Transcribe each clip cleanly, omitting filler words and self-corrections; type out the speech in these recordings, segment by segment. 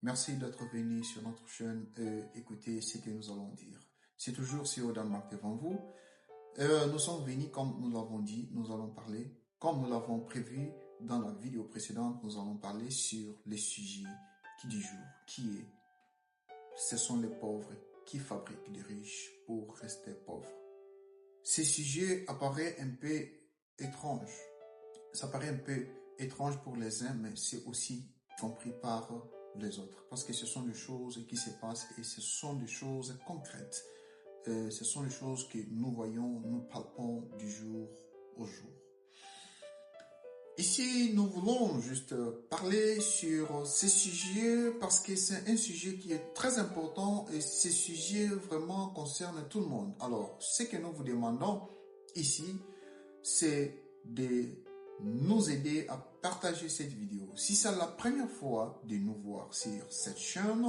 Merci d'être venu sur notre chaîne et écouter ce que nous allons dire. C'est toujours CEO Danemark devant vous. Nous sommes venus, comme nous l'avons dit, nous allons parler, comme nous l'avons prévu dans la vidéo précédente, nous allons parler sur les sujets du jour, ce sont les pauvres qui fabriquent des riches pour rester pauvres. Ces sujets apparaissent un peu étranges. Ça paraît un peu étrange pour les uns, mais c'est aussi compris par les autres. Parce que ce sont des choses qui se passent et ce sont des choses concrètes. Ce sont des choses que nous voyons, nous palpons du jour au jour. Ici, nous voulons juste parler sur ce sujet parce que c'est un sujet qui est très important et ce sujet vraiment concerne tout le monde. Alors, ce que nous vous demandons ici, c'est de nous aider à partager cette vidéo. Si c'est la première fois de nous voir sur cette chaîne,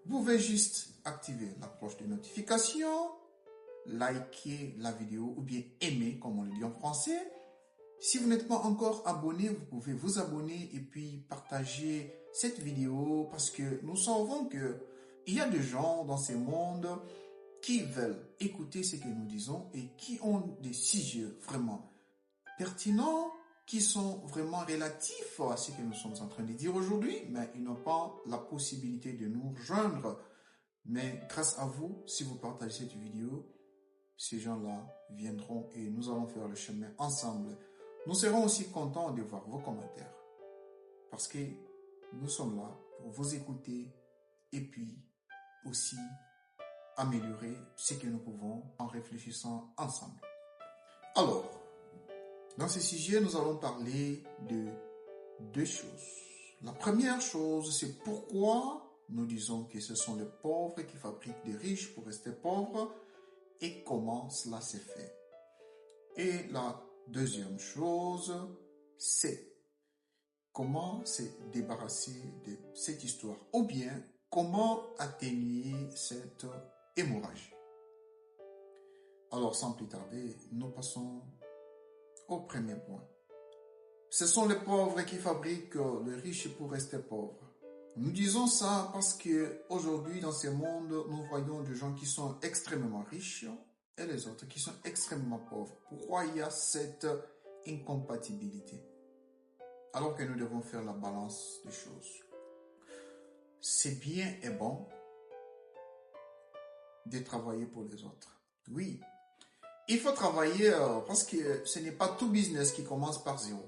vous pouvez juste activer la cloche de notification, liker la vidéo ou bien aimer, comme on le dit en français. Si vous n'êtes pas encore abonné, vous pouvez vous abonner et puis partager cette vidéo parce que nous savons qu'il y a des gens dans ce monde qui veulent écouter ce que nous disons et qui ont des sujets vraiment pertinents, qui sont vraiment relatifs à ce que nous sommes en train de dire aujourd'hui, mais ils n'ont pas la possibilité de nous rejoindre. Mais grâce à vous, si vous partagez cette vidéo, ces gens-là viendront et nous allons faire le chemin ensemble. Nous serons aussi contents de voir vos commentaires parce que nous sommes là pour vous écouter et puis aussi améliorer ce que nous pouvons en réfléchissant ensemble. Alors, dans ce sujet, nous allons parler de deux choses. La première chose, c'est pourquoi nous disons que ce sont les pauvres qui fabriquent des riches pour rester pauvres et comment cela s'est fait. Et la deuxième chose, c'est comment se débarrasser de cette histoire ou bien comment atténuer cette hémorragie. Alors, sans plus tarder, nous passons au premier point. Ce sont les pauvres qui fabriquent les riches pour rester pauvres. Nous disons ça parce que aujourd'hui, dans ce monde, nous voyons des gens qui sont extrêmement riches et les autres qui sont extrêmement pauvres. Pourquoi il y a cette incompatibilité? Alors que nous devons faire la balance des choses. C'est bien et bon de travailler pour les autres. Oui, il faut travailler parce que ce n'est pas tout business qui commence par zéro.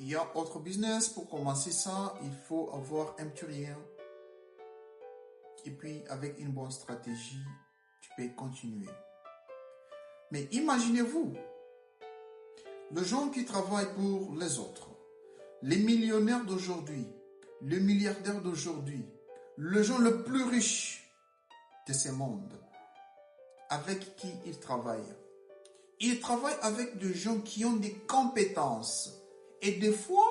Il y a autre business. Pour commencer ça, il faut avoir un petit rien. Et puis, avec une bonne stratégie, tu peux continuer. Mais imaginez-vous, les gens qui travaillent pour les autres, les millionnaires d'aujourd'hui, les milliardaires d'aujourd'hui, les gens les plus riches de ce monde, avec qui ils travaillent. Ils travaillent avec des gens qui ont des compétences. Et des fois,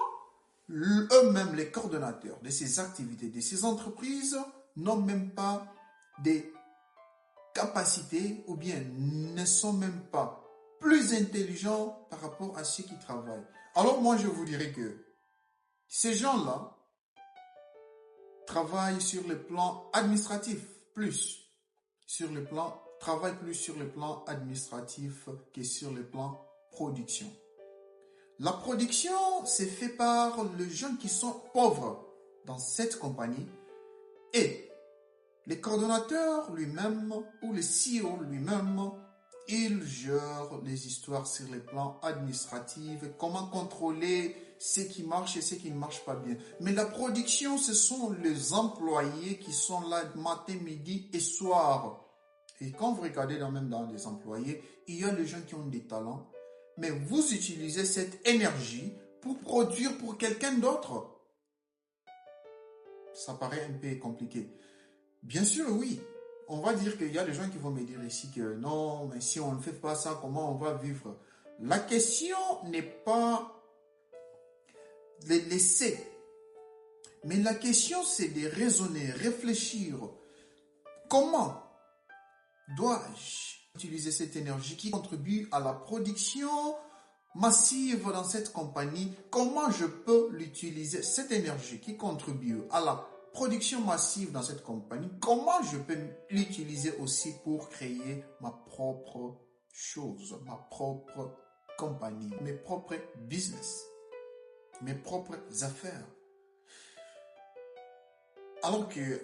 eux-mêmes, les coordonnateurs de ces activités, de ces entreprises, n'ont même pas des capacités ou bien ne sont même pas plus intelligents par rapport à ceux qui travaillent. Alors moi, je vous dirais que ces gens-là travaillent sur le plan administratif travaillent plus sur le plan administratif que sur le plan production. La production, c'est fait par les gens qui sont pauvres dans cette compagnie et le coordonnateur lui-même ou le CEO lui-même, il gère les histoires sur le plan administratif, comment contrôler ce qui marche et ce qui ne marche pas bien. Mais la production, ce sont les employés qui sont là matin, midi et soir. Et quand vous regardez même dans les employés, il y a les gens qui ont des talents, mais vous utilisez cette énergie pour produire pour quelqu'un d'autre. Ça paraît un peu compliqué. Bien sûr, oui. On va dire qu'il y a des gens qui vont me dire ici que non, mais si on ne fait pas ça, comment on va vivre? La question n'est pas de laisser. Mais la question, c'est de raisonner, réfléchir. Comment dois-je utiliser cette énergie qui contribue à la production massive dans cette compagnie? Comment je peux l'utiliser, cette énergie qui contribue à la production massive dans cette compagnie, comment je peux l'utiliser aussi pour créer ma propre chose, ma propre compagnie, mes propres business, mes propres affaires. Alors que,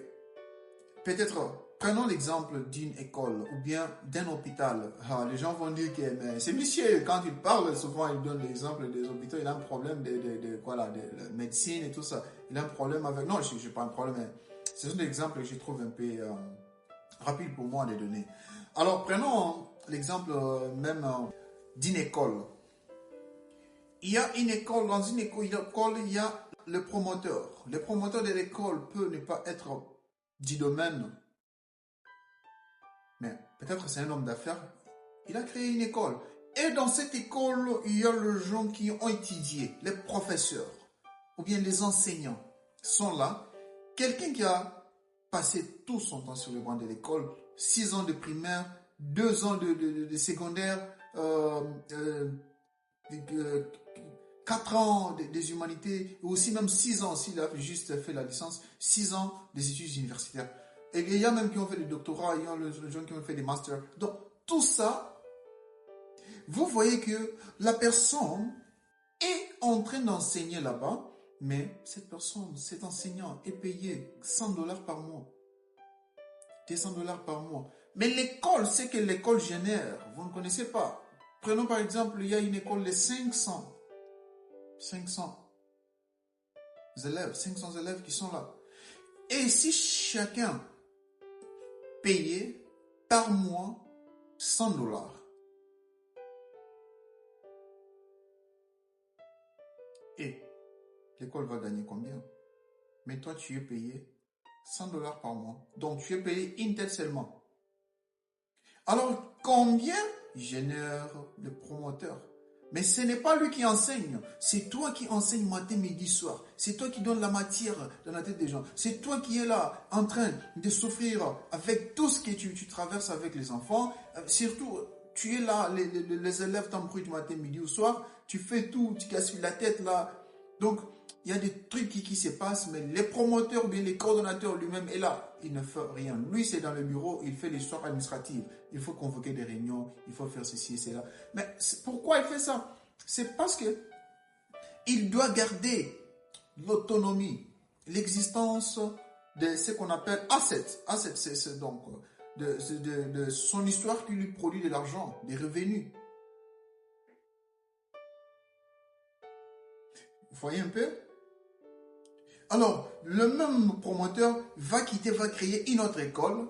peut-être, prenons l'exemple d'une école ou bien d'un hôpital. Les gens vont dire que c'est monsieur, quand il parle, souvent il donne l'exemple des hôpitaux, il a un problème de médecine et tout ça. Il a un problème avec... Non, je n'ai pas un problème, mais c'est un exemple que je trouve un peu rapide pour moi de donner. Alors, prenons l'exemple même d'une école. Il y a une école, dans une école, il y a le promoteur. Le promoteur de l'école peut ne pas être du domaine, mais peut-être c'est un homme d'affaires. Il a créé une école. Et dans cette école, il y a les gens qui ont étudié, les professeurs, ou bien les enseignants sont là. Quelqu'un qui a passé tout son temps sur le banc de l'école, 6 ans de primaire, 2 ans de secondaire, 4 ans des humanités, ou aussi même 6 ans, s'il a juste fait la licence, 6 ans des études universitaires. Et il y a même qui ont fait des doctorats, il y a les gens qui ont fait des masters. Donc, tout ça, vous voyez que la personne est en train d'enseigner là-bas, mais cette personne, cet enseignant est payé $100 par mois. $200 par mois. Mais l'école, c'est que l'école génère. Vous ne connaissez pas. Prenons par exemple, il y a une école de 500 élèves qui sont là. Et si chacun payait par mois $100, et l'école va gagner combien? Mais toi, tu es payé $100 par mois. Donc, tu es payé une tête seulement. Alors, combien génère le promoteur? Mais ce n'est pas lui qui enseigne. C'est toi qui enseignes matin, midi, soir. C'est toi qui donnes la matière dans la tête des gens. C'est toi qui es là en train de souffrir avec tout ce que tu traverses avec les enfants. Surtout, tu es là, les élèves t'embrouillent matin, midi ou soir. Tu fais tout, tu casses la tête là. Donc, il y a des trucs qui se passent, mais les promoteurs ou bien les coordonnateurs lui-même est là. Il ne fait rien. Lui, c'est dans le bureau, il fait l'histoire administrative. Il faut convoquer des réunions, il faut faire ceci et cela. Mais pourquoi il fait ça? C'est parce que il doit garder l'autonomie, l'existence de ce qu'on appelle assets. Assets, c'est donc de son histoire qui lui produit de l'argent, des revenus. Vous voyez un peu? Alors, le même promoteur va créer une autre école.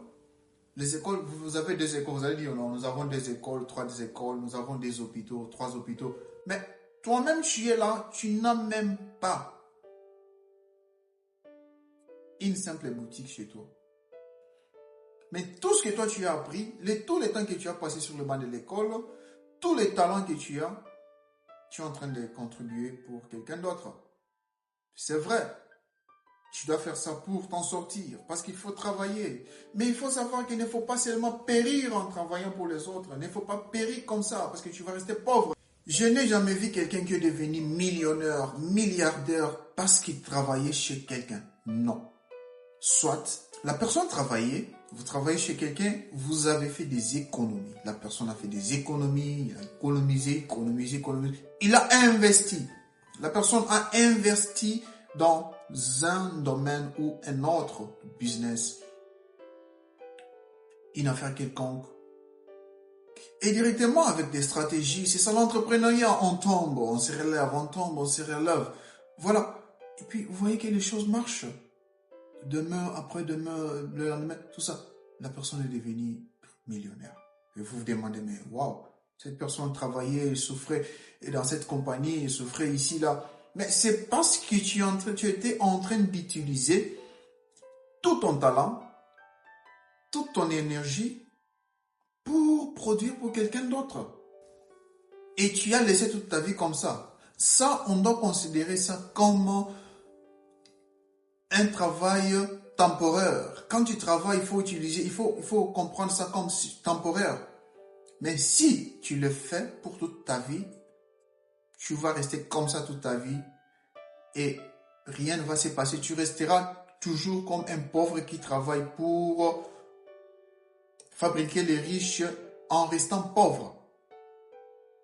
Les écoles, vous avez 2 écoles, vous allez dire, non, nous avons 2 écoles, 3 écoles, nous avons des hôpitaux, 3 hôpitaux. Mais toi-même, tu es là, tu n'as même pas une simple boutique chez toi. Mais tout ce que toi tu as appris, tous les temps que tu as passé sur le banc de l'école, tous les talents que tu es en train de contribuer pour quelqu'un d'autre. C'est vrai. Tu dois faire ça pour t'en sortir, parce qu'il faut travailler. Mais il faut savoir qu'il ne faut pas seulement périr en travaillant pour les autres. Il ne faut pas périr comme ça, parce que tu vas rester pauvre. Je n'ai jamais vu quelqu'un qui est devenu millionnaire, milliardaire, parce qu'il travaillait chez quelqu'un. Non. Soit, la personne travaillait, vous travaillez chez quelqu'un, vous avez fait des économies. La personne a fait des économies, il a économisé. Il a investi. La personne a investi dans un domaine ou un autre business, une affaire quelconque. Et directement avec des stratégies, c'est ça l'entrepreneuriat, on tombe, on se relève, on tombe, on se relève. Voilà. Et puis, vous voyez que les choses marchent. Demain, après-demain, le lendemain, tout ça. La personne est devenue millionnaire. Et vous vous demandez, mais waouh, cette personne travaillait, elle souffrait, et dans cette compagnie, elle souffrait ici, là. Mais c'est parce que tu étais en train d'utiliser tout ton talent, toute ton énergie pour produire pour quelqu'un d'autre. Et tu as laissé toute ta vie comme ça. Ça, on doit considérer ça comme un travail temporaire. Quand tu travailles, il faut comprendre ça comme temporaire. Mais si tu le fais pour toute ta vie, tu vas rester comme ça toute ta vie et rien ne va se passer. Tu resteras toujours comme un pauvre qui travaille pour fabriquer les riches en restant pauvre.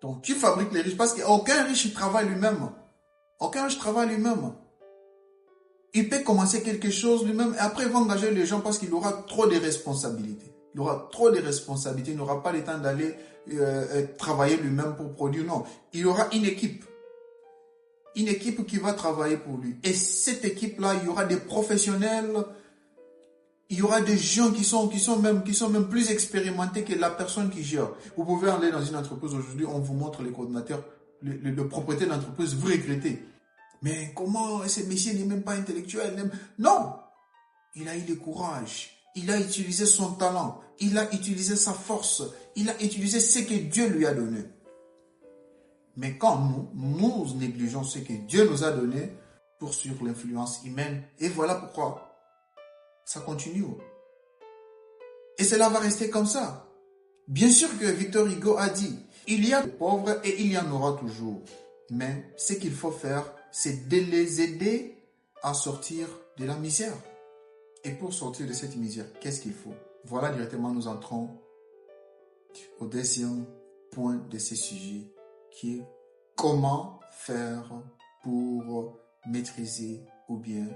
Donc, tu fabriques les riches parce qu'aucun riche travaille lui-même. Aucun riche travaille lui-même. Il peut commencer quelque chose lui-même et après il va engager les gens parce qu'il aura trop de responsabilités. Il aura trop de responsabilités. Il n'aura pas le temps d'aller travailler lui-même pour produire. Non, il aura une équipe. Une équipe qui va travailler pour lui. Et cette équipe-là, il y aura des professionnels. Il y aura des gens qui sont même plus expérimentés que la personne qui gère. Vous pouvez aller dans une entreprise aujourd'hui, on vous montre les coordinateurs, le propriétaire d'entreprise, vous regrettez. Mais comment ce monsieur n'est même pas intellectuel? Non! Il a eu le courage. Il a utilisé son talent. Il a utilisé sa force. Il a utilisé ce que Dieu lui a donné. Mais quand nous négligeons ce que Dieu nous a donné pour suivre l'influence humaine, et voilà pourquoi ça continue. Et cela va rester comme ça. Bien sûr que Victor Hugo a dit, il y a des pauvres et il y en aura toujours. Mais ce qu'il faut faire, c'est de les aider à sortir de la misère. Et pour sortir de cette misère, qu'est-ce qu'il faut? Voilà, directement, nous entrons au deuxième point de ce sujet, qui est comment faire pour maîtriser ou bien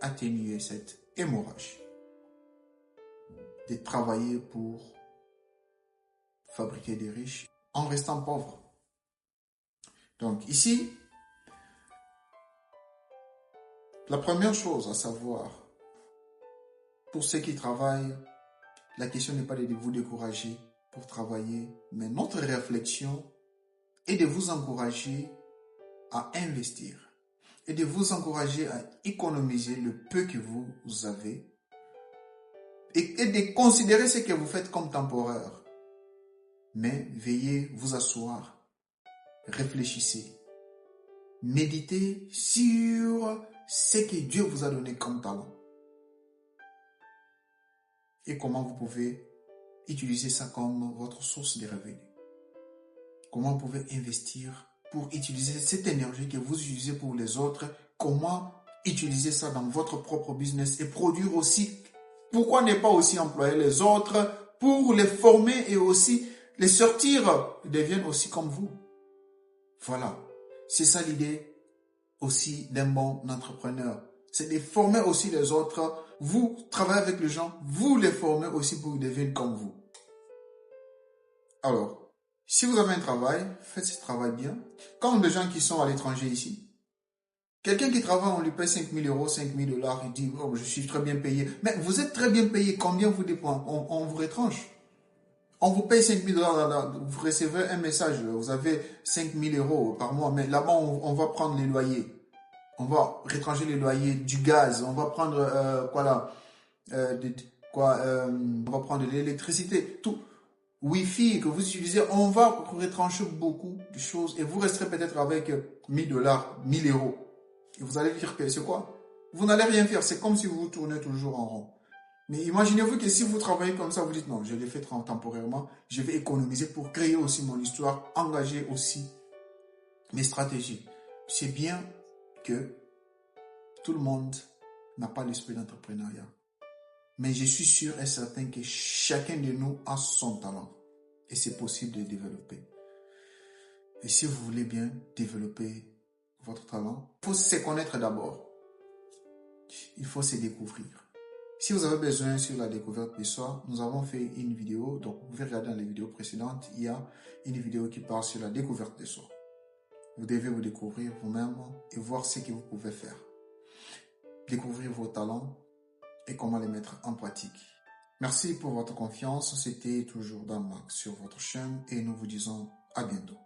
atténuer cette hémorragie. De travailler pour fabriquer des riches en restant pauvre. Donc ici, la première chose à savoir, pour ceux qui travaillent, la question n'est pas de vous décourager pour travailler, mais notre réflexion est de vous encourager à investir et de vous encourager à économiser le peu que vous avez et de considérer ce que vous faites comme temporaire. Mais veillez vous asseoir, réfléchissez, méditez sur ce que Dieu vous a donné comme talent et comment vous pouvez utiliser ça comme votre source de revenus. Comment vous pouvez investir pour utiliser cette énergie que vous utilisez pour les autres, comment utiliser ça dans votre propre business et produire aussi. Pourquoi ne pas aussi employer les autres pour les former et aussi les sortir, ils deviennent aussi comme vous. Voilà, c'est ça l'idée aussi d'un bon entrepreneur. C'est de former aussi les autres. Vous travaillez avec les gens, vous les formez aussi pour qu'ils deviennent comme vous. Alors, si vous avez un travail, faites ce travail bien. Comme des gens qui sont à l'étranger ici. Quelqu'un qui travaille, on lui paye 5 000 euros, 5 000 $, il dit, oh, je suis très bien payé. Mais vous êtes très bien payé, combien vous dépend? On vous retranche. On vous paye 5 000 $, vous recevez un message, vous avez 5 000 euros par mois, mais là-bas, on va prendre les loyers. On va retrancher les loyers du gaz, on va prendre, on va prendre l'électricité, tout. Wi-Fi que vous utilisez, on va retrancher beaucoup de choses et vous resterez peut-être avec 1 000 $, 1 000 euros. Et vous allez dire que c'est quoi? Vous n'allez rien faire, c'est comme si vous tournez toujours en rond. Mais imaginez-vous que si vous travaillez comme ça, vous dites non, je l'ai fait temporairement, je vais économiser pour créer aussi mon histoire, engager aussi mes stratégies. C'est bien que tout le monde n'a pas l'esprit d'entrepreneuriat. Mais je suis sûr et certain que chacun de nous a son talent. Et c'est possible de développer. Et si vous voulez bien développer votre talent, il faut se connaître d'abord. Il faut se découvrir. Si vous avez besoin sur la découverte de soi, nous avons fait une vidéo. Donc, vous pouvez regarder dans les vidéos précédentes. Il y a une vidéo qui parle sur la découverte de soi. Vous devez vous découvrir vous-même et voir ce que vous pouvez faire. Découvrir vos talents et comment les mettre en pratique. Merci pour votre confiance. C'était toujours Dan Max sur votre chaîne et nous vous disons à bientôt.